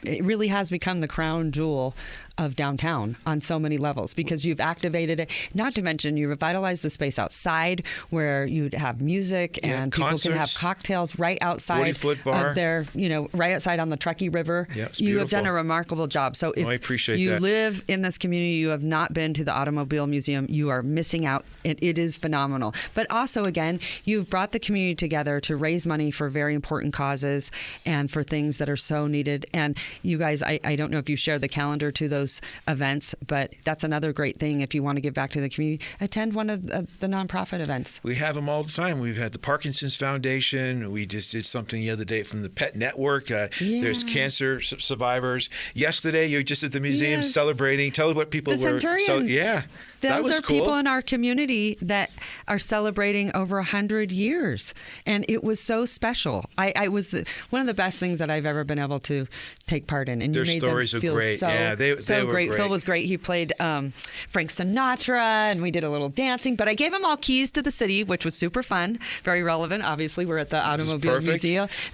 it really has become the crown jewel of downtown on so many levels because you've activated it. Not to mention you revitalized the space outside where you'd have music and people concerts, can have cocktails right outside 40-foot bar. of their, right outside on the Truckee River. Yeah, it's you have beautiful. done a remarkable job. So if I appreciate you that. live in this community, you have not been to the Automobile Museum, you are missing out. It is phenomenal. But also, again, you've brought the community together to raise money for very important causes and for things that are so needed. And you guys, I don't know if you share the calendar to those events, but that's another great thing. If you want to give back to the community, attend one of the nonprofit events. We have them all the time. We've had the Parkinson's Foundation. We just did something the other day from the Pet Network. There's cancer survivors. Yesterday, you were just at the museum celebrating. Tell us what people the were. Centurions. That was Those are cool. people in our community that are celebrating over 100 years, and it was so special. I was one of the best things that I've ever been able to take part in, and Their you made stories them are feel great. so, They so were great. Phil was great. He played Frank Sinatra, and we did a little dancing. But I gave them all keys to the city, which was super fun, very relevant. Obviously, we're at the Automobile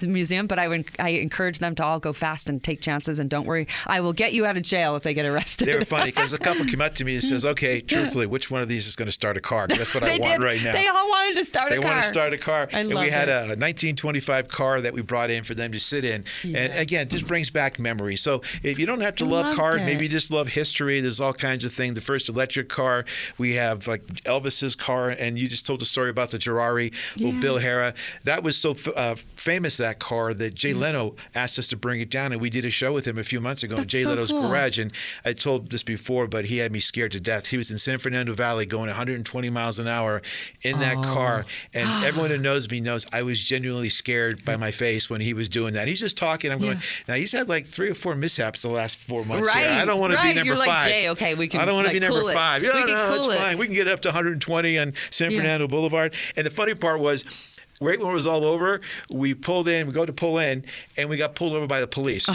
Museum, but I encourage them to all go fast and take chances, and don't worry, I will get you out of jail if they get arrested. They were funny because a couple came up to me and says, "Okay, truthfully, which one of these is going to start a car? That's what I want right now." They all wanted to start a car. They want to start a car. And we had a 1925 car that we brought in for them to sit in. Yeah. And again, just brings back memories. So if you don't have to love cars, maybe you just love history. There's all kinds of things. The first electric car, we have like Elvis's car, and you just told the story about the Girari, Bill Hara. That was so famous, that car, that Jay Leno asked us to bring it down, and we did a show with him a few months ago in Jay Leno's garage. And I told this before, but he had me scared to death. He was in San Fernando Valley going 120 miles an hour in that car, and everyone who knows me knows I was genuinely scared by my face when he was doing that. He's just talking. I'm going, now he's had like 3 or 4 mishaps the last 4 months. Right. Here. I don't want to be number You're 5. Like, Jay, okay, we can. I don't want to be number 5. Yeah, we can no, cool it's it. fine. We can get up to 120 on San Fernando Boulevard. And the funny part was, right when it was all over, we go to pull in, and we got pulled over by the police.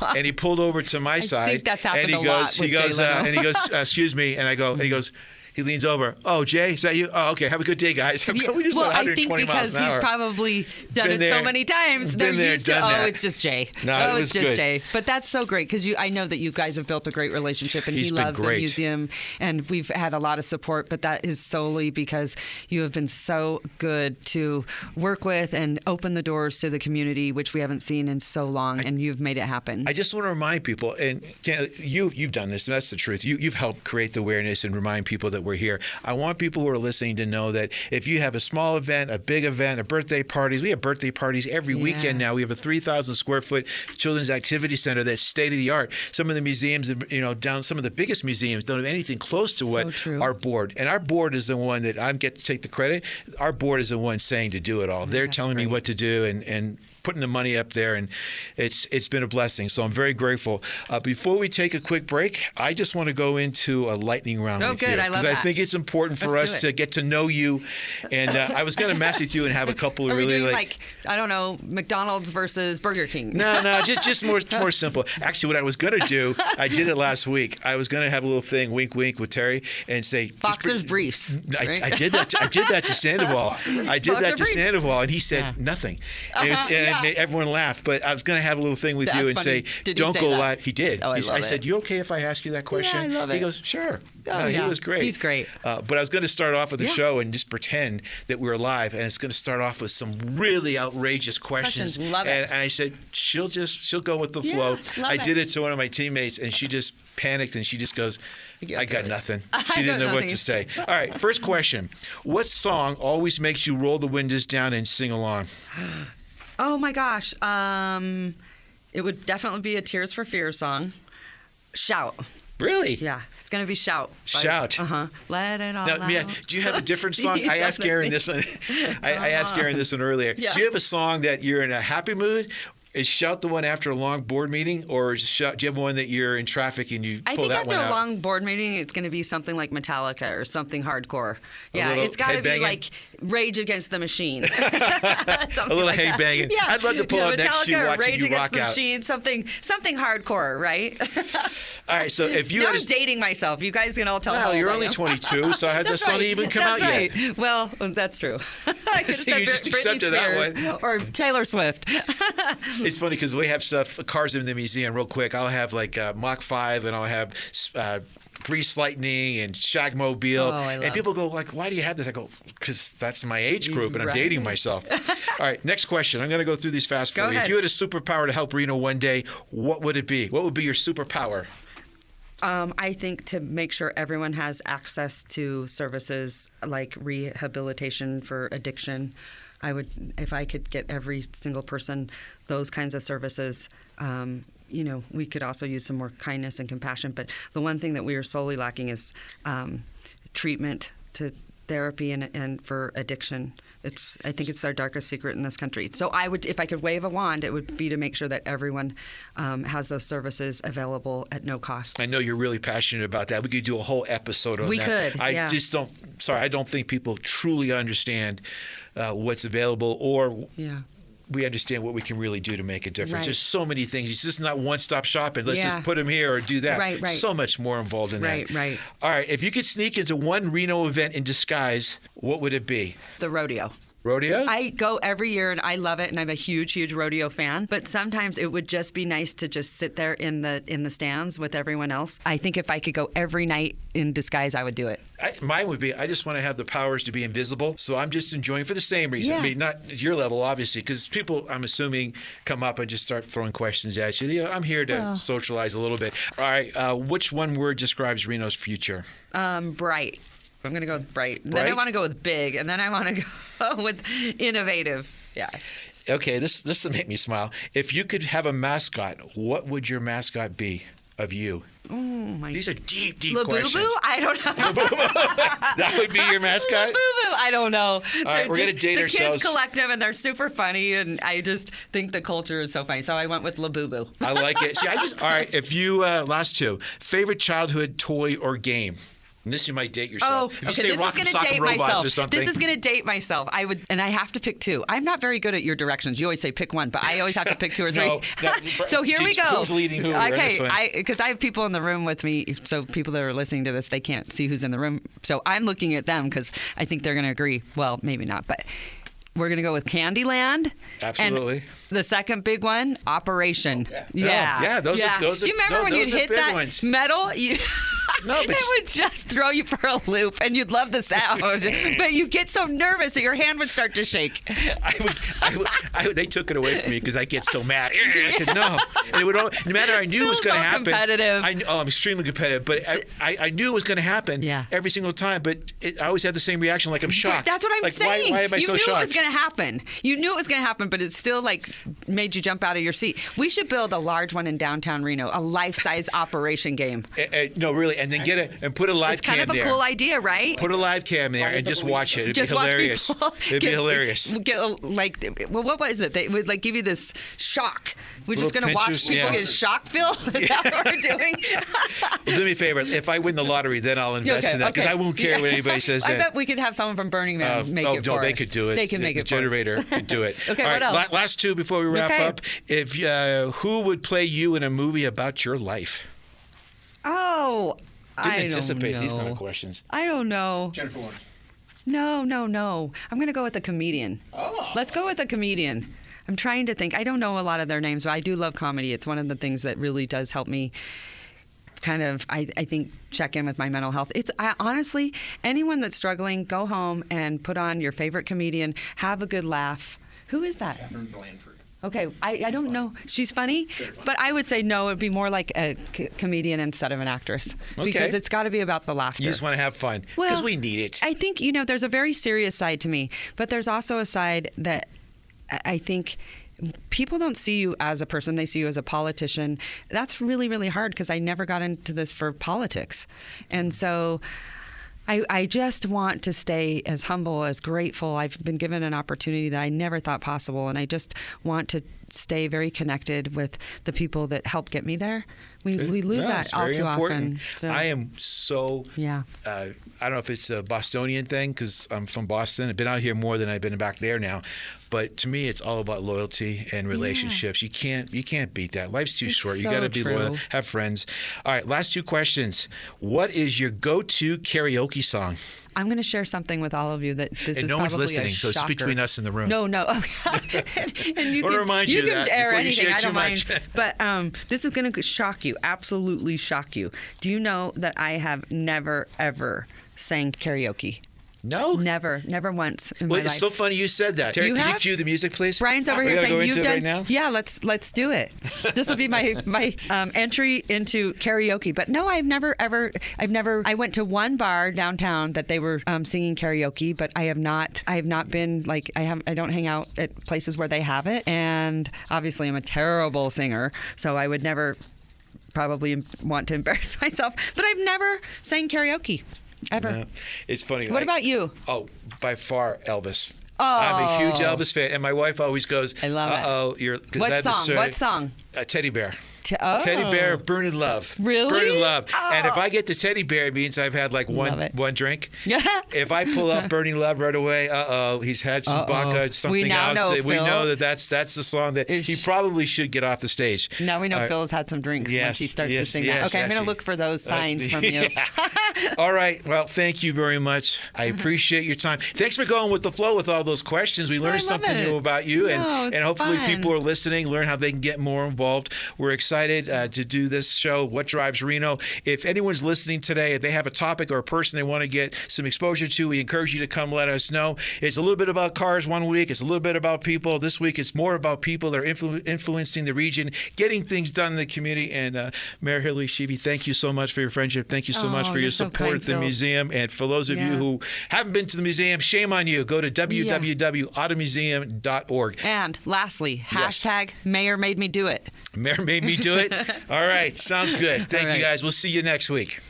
And he pulled over to my side. I think that's happened and he a goes, lot with Jay Leno. and he goes, excuse me, and I go, and he goes. He leans over. Oh, Jay, is that you? Oh, okay. Have a good day, guys. We just went Well, I 120 think miles because an hour. he's probably done Been it so there. many times. Been They're there, used to, done that. it's just Jay. No, it was it's just good. Jay. But that's so great because I know that you guys have built a great relationship, and He's he been loves the great. museum, and we've had a lot of support. But that is solely because you have been so good to work with and open the doors to the community, which we haven't seen in so long, and you've made it happen. I just want to remind people, and you've done this, and that's the truth. You've helped create the awareness and remind people that we're here. I want people who are listening to know that if you have a small event, a big event, a birthday parties, we have birthday parties every weekend now. We have a 3,000 square foot children's activity center that's state of the art. Some of the museums, down some of the biggest museums don't have anything close to what our board. And our board is the one that I get to take the credit. Our board is the one saying to do it all. They're telling me what to do and putting the money up there, and it's been a blessing. So I'm very grateful. Before we take a quick break, I just want to go into a lightning round with you. Good. I love because that. I think it's important for us to get to know you. And I was going to mess with you and have a couple of Are we really doing like I don't know, McDonald's versus Burger King? No, just more simple. Actually, what I was going to do, I did it last week. I was going to have a little thing, wink, wink, with Terry, and say Boxer's briefs. Right? I did that. I did that to Sandoval. I did that to Sandoval, and he said nothing. And it made everyone laugh. But I was going to have a little thing with you and funny. say, Did he "Don't say go that? live." He did. Oh, I love said, it. "You okay if I ask you that question?" I love He it. goes, "Sure." Oh, No, he yeah. was great. He's great. But I was going to start off with the show and just pretend that we were live, and it's going to start off with some really outrageous questions. Love it. And I said, she'll go with the flow. I did it to one of my teammates, and she just panicked, and she just goes, I got nothing. She didn't know what to say. All right, first question. What song always makes you roll the windows down and sing along? Oh my gosh. It would definitely be a Tears for Fears song. Shout. Really? Yeah. It's going to be Shout. Shout. Let it all Now, out. Mia, do you have a different song? I asked Aaron this one. I asked Aaron this one earlier. Yeah. Do you have a song that you're in a happy mood? Is Shout the one after a long board meeting, or is Shout, do you have one that you're in traffic and you I pull think that after one a out? long board meeting, it's going to be something like Metallica or something hardcore. Yeah, little it's got to be headbanging? like Rage Against the Machine. A little like that. headbanging. Yeah. I'd love to pull up next to you Metallica or watching Rage you Against rock the out. Machine, something hardcore, right? All right, so if you now had I'm dating myself. You guys can all tell how well, old you're I only am. 22, so that song didn't even come out That's yet. right. Well, that's true. I could have See, said you just Britney accepted that Spears one. or Taylor Swift. It's funny because we have stuff, cars in the museum. Real quick, I'll have like Mach 5, and I'll have Grease Lightning and Shagmobile. Oh, I and love people go like, "Why do you have this?" I go, "Because that's my age group, and I'm Right. dating myself." All right, next question. I'm going to go through these fast for Go you. If ahead. you had a superpower to help Reno one day, what would it be? What would be your superpower? I think to make sure everyone has access to services like rehabilitation for addiction. I would, if I could get every single person those kinds of services. We could also use some more kindness and compassion. But the one thing that we are solely lacking is treatment to therapy and for addiction. I think it's our darkest secret in this country. So I would, if I could wave a wand, it would be to make sure that everyone has those services available at no cost. I know you're really passionate about that. We could do a whole episode on that. We could, I yeah. just don't. Sorry, I don't think people truly understand what's available, or we understand what we can really do to make a difference. Right. There's so many things. It's just not one-stop shopping. Let's Yeah. just put them here or do that. Right. So much more involved in that. Right. All right. If you could sneak into one Reno event in disguise, what would it be? The rodeo. Rodeo? I go every year and I love it, and I'm a huge rodeo fan. But sometimes it would just be nice to just sit there in the stands with everyone else. I think if I could go every night in disguise, I would do it. Mine would be, I just want to have the powers to be invisible. So I'm just enjoying for the same reason. Yeah. I mean, not at your level, obviously, because people, I'm assuming, come up and just start throwing questions at you. I'm here to socialize a little bit. All right. Which one word describes Reno's future? Bright. I'm going to go with bright. Then Bright? I want to go with big, and then I want to go with innovative. Yeah. Okay, this will make me smile. If you could have a mascot, what would your mascot be of you? Oh my. These are deep Labubu? questions. I don't know. That would be your mascot? Labubu? I don't know. All right, we're going to date ourselves. The kids collect them, and they're super funny, and I just think the culture is so funny. So I went with Labubu. I like it. See, all right, if you, last two, favorite childhood toy or game? And this you might date yourself. If you say this is Rock'em going to Sock'em date Robots myself. or something. This is going to date myself. And I have to pick two. I'm not very good at your directions. You always say pick one, but I always have to pick two or three. No, so here we go. Who's leading who? Okay, because I have people in the room with me, so people that are listening to this, they can't see who's in the room. So I'm looking at them because I think they're going to agree. Well, maybe not, but we're going to go with Candyland. Absolutely. And the second big one, Operation. Oh, yeah. Those are Do you remember when you'd hit that ones. metal? No, but it would just throw you for a loop, and you'd love the sound. But you get so nervous that your hand would start to shake. They took it away from me because I get so mad. No, and it would no matter. I knew it was going to happen. Competitive. I'm extremely competitive, but I knew it was going to happen every single time. But I always had the same reaction, like I'm shocked. But that's what I'm saying. Why am I so shocked? You knew it was going to happen. You knew it was going to happen, but it still like made you jump out of your seat. We should build a large one in downtown Reno, a life-size Operation game. No, really, and then put a live cam there. It's kind of a cool idea, right? Put a live cam there and just watch it. It'd be hilarious. It'd be hilarious. What was it? They would give you this shock. We're just going to watch people get shock feel. Is that what we're doing? Well, do me a favor. If I win the lottery, then I'll invest in that because I won't care what anybody says. I bet we could have someone from Burning Man make it for us. They could do it. They can make it for us. The generator could do it. Okay, all what right, else? Last two before we wrap up. If who would play you in a movie about your life? Oh, Didn't anticipate these kind of questions. I don't know. Jennifer Lawrence. No. I'm going to go with a comedian. Oh. Let's go with a comedian. I'm trying to think. I don't know a lot of their names, but I do love comedy. It's one of the things that really does help me kind of, I think, check in with my mental health. Honestly, anyone that's struggling, go home and put on your favorite comedian, have a good laugh. Who is that? Catherine Blanford. Okay, I don't know. She's funny, but I would say no, it'd be more like a comedian instead of an actress. Because it's got to be about the laughter. You just want to have fun because we need it. I think, there's a very serious side to me, but there's also a side that I think people don't see you as a person. They see you as a politician. That's really, really hard because I never got into this for politics. And so I just want to stay as humble, as grateful. I've been given an opportunity that I never thought possible, and I just want to stay very connected with the people that help get me there. We lose that all too often. So. I am so, I don't know if it's a Bostonian thing because I'm from Boston. I've been out here more than I've been back there now. But to me, it's all about loyalty and relationships. You can't beat that. Life's too short. You got to be loyal, have friends. All right, last two questions. What is your go-to karaoke song? I'm going to share something with all of you that this is no probably one's listening, a so it's shocker. between us in the room. No. and you I want to remind you can that air before you anything. share I too don't mind. much. But this is going to shock you, absolutely shock you. Do you know that I have never, ever sang karaoke? No? Never once in my life. It's so funny you said that. Terry, can you cue the music, please? Brian's over here saying go you've into done. it right now? Yeah, let's do it. This will be my entry into karaoke. But no, I've never. I went to one bar downtown that they were singing karaoke, but I have not been like I don't hang out at places where they have it, and obviously I'm a terrible singer, so I would never probably want to embarrass myself. But I've never sang karaoke. Ever. No. It's funny. What about you? Oh, by far, Elvis. Oh. I'm a huge Elvis fan, and my wife always goes, I love it. Uh-oh, you're... What song? Teddy Bear. Oh. Teddy Bear, Burning Love. Really? Burning Love. Oh. And if I get to Teddy Bear, it means I've had like one drink. Yeah. If I pull up Burning Love right away, he's had some vodka, something else. We know that's the song that he probably should get off the stage. Now we know Phil has had some drinks when he starts to sing that. Okay, I'm going to look for those signs from you. All right. Well, thank you very much. I appreciate your time. Thanks for going with the flow with all those questions. We learned something new about you, and hopefully people are listening, learn how they can get more involved. We're excited to do this show, What Drives Reno. If anyone's listening today, if they have a topic or a person they want to get some exposure to, we encourage you to come let us know. It's a little bit about cars one week. It's a little bit about people. This week, it's more about people that are influencing the region, getting things done in the community. And Mayor Hillary Schieve, thank you so much for your friendship. Thank you so much for your support at the museum. And for those of you who haven't been to the museum, shame on you. Go to www.automuseum.org. And lastly, hashtag Mayor made me do it. Mayor made me do it. All right. Sounds good. Thank you, guys. We'll see you next week.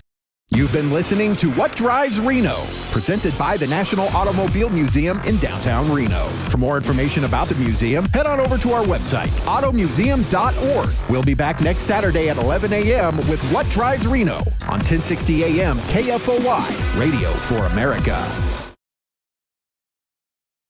You've been listening to What Drives Reno, presented by the National Automobile Museum in downtown Reno. For more information about the museum, head on over to our website, automuseum.org. We'll be back next Saturday at 11 a.m. with What Drives Reno on 1060 a.m. KFOY, Radio for America.